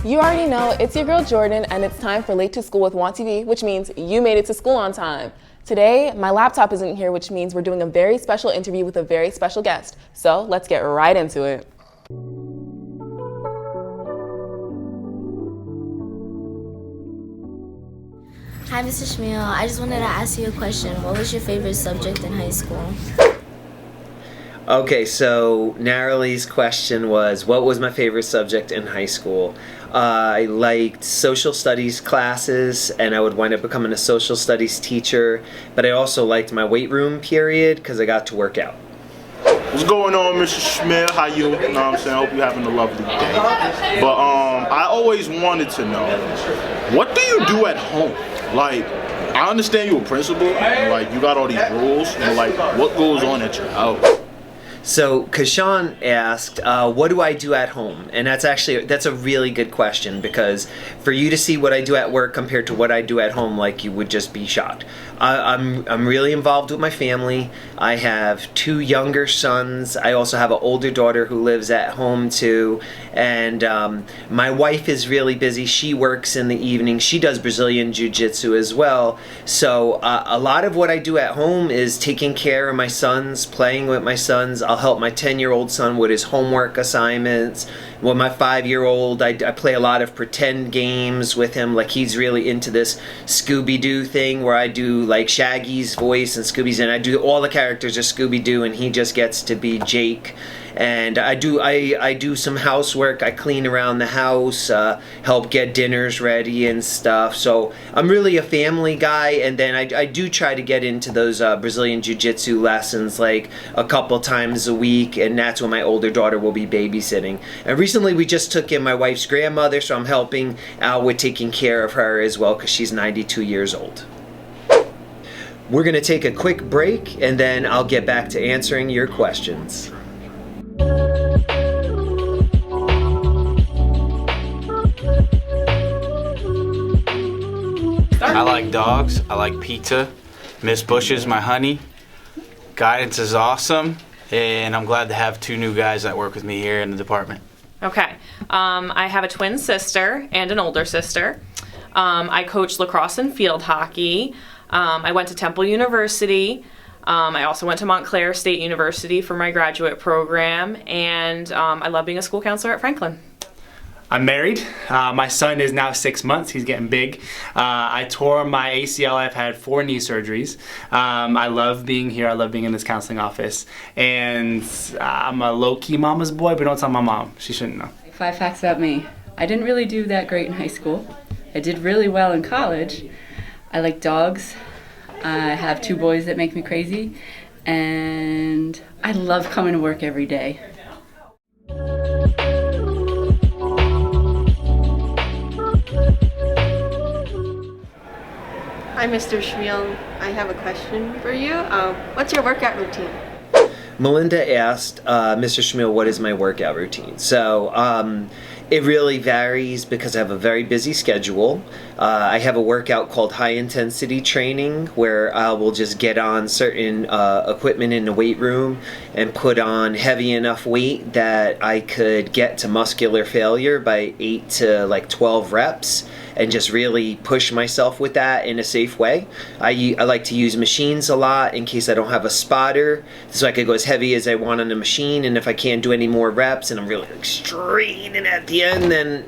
You already know, it's your girl Jordan, and it's time for Late to School with Want TV, which means you made it to school on time. Today, my laptop isn't here, which means we're doing a very special interview with a very special guest. So let's get right into it. Hi, Mr. Schmiel. I just wanted to ask you a question. What was your favorite subject in high school? Okay, so Naraly's question was, what was my favorite subject in high school? I liked social studies classes, and I would wind up becoming a social studies teacher, but I also liked my weight room period because I got to work out. What's going on, Mr. Schmiel? How you? You know what I'm saying? I hope you're having a lovely day. But I always wanted to know, what do you do at home? Like, I understand you're a principal, and like you got all these rules, but like, what goes on at your house? So Kashan asked, what do I do at home? And that's a really good question, because for you to see what I do at work compared to what I do at home, like, you would just be shocked. I'm really involved with my family. I have 2 younger sons. I also have an older daughter who lives at home too. And my wife is really busy. She works in the evening. She does Brazilian Jiu-Jitsu as well. So a lot of what I do at home is taking care of my sons, playing with my sons. I'll help my 10-year-old son with his homework assignments. With my 5-year-old, I play a lot of pretend games with him. Like, he's really into this Scooby-Doo thing where I do like Shaggy's voice and Scooby's, and I do all the characters of Scooby-Doo, and he just gets to be Jake. And I do some housework. I clean around the house, help get dinners ready and stuff. So I'm really a family guy. And then I do try to get into those Brazilian Jiu-Jitsu lessons like a couple times a week, and that's when my older daughter will be babysitting. And recently we just took in my wife's grandmother, so I'm helping out with taking care of her as well, because she's 92 years old. We're going to take a quick break, and then I'll get back to answering your questions. I like dogs, I like pizza, Miss Bush is my honey, guidance is awesome, and I'm glad to have 2 new guys that work with me here in the department. Okay, I have a twin sister and an older sister. I coach lacrosse and field hockey. I went to Temple University. I also went to Montclair State University for my graduate program, and I love being a school counselor at Franklin. I'm married. My son is now 6 months. He's getting big. I tore my ACL. I've had 4 knee surgeries. I love being here. I love being in this counseling office. And I'm a low-key mama's boy, but don't tell my mom. She shouldn't know. 5 facts about me. I didn't really do that great in high school. I did really well in college. I like dogs. I have 2 boys that make me crazy. And I love coming to work every day. Hi, Mr. Schmiel. I have a question for you. What's your workout routine? Melinda asked, Mr. Schmiel, what is my workout routine? So it really varies because I have a very busy schedule. I have a workout called high intensity training, where I will just get on certain equipment in the weight room and put on heavy enough weight that I could get to muscular failure by 8 to like 12 reps, and just really push myself with that in a safe way. I like to use machines a lot in case I don't have a spotter, so I could go as heavy as I want on the machine, and if I can't do any more reps and I'm really like straining at the end, then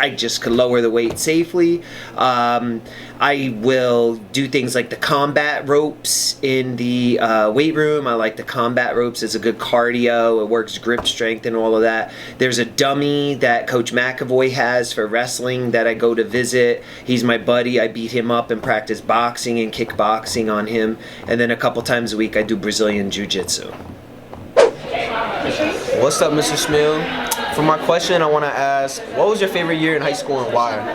I just could lower the weight safely. I will do things like the combat ropes in the weight room. I like the combat ropes. It's a good cardio. It works grip strength and all of that. There's a dummy that Coach McAvoy has for wrestling that I go to visit. He's my buddy. I beat him up and practice boxing and kickboxing on him. And then a couple times a week I do Brazilian Jiu-Jitsu. What's up, Mr. Schmiel? For my question, I want to ask, what was your favorite year in high school and why?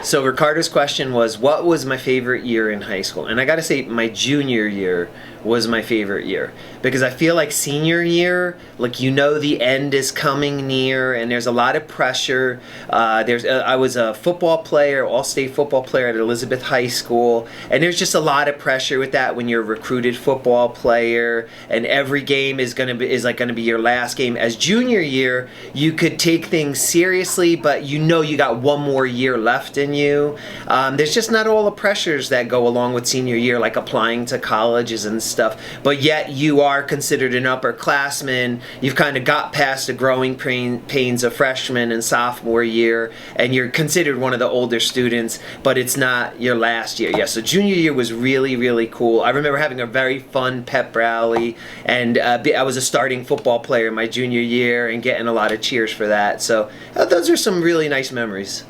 So Ricardo's question was, what was my favorite year in high school? And I gotta say, my junior year was my favorite year, because I feel like senior year, like, you know, the end is coming near and there's a lot of pressure. I was a football player, all-state football player at Elizabeth High School, and there's just a lot of pressure with that when you're a recruited football player, and every game is gonna be your last game. As junior year, you could take things seriously, but you know you got one more year left in you. There's just not all the pressures that go along with senior year, like applying to colleges and stuff, but yet you are considered an upperclassman. You've kind of got past the growing pains of freshman and sophomore year, and you're considered one of the older students, but it's not your last year. Yeah, so junior year was really, really cool. I remember having a very fun pep rally, and I was a starting football player my junior year and getting a lot of cheers for that. So those are some really nice memories.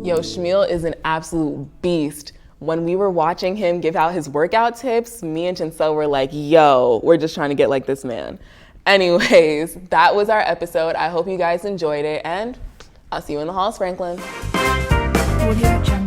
Yo, Chmiel is an absolute beast. When we were watching him give out his workout tips, me and Chancel were like, yo, we're just trying to get like this man. Anyways, that was our episode. I hope you guys enjoyed it, and I'll see you in the halls, Franklin. Audio Jungle.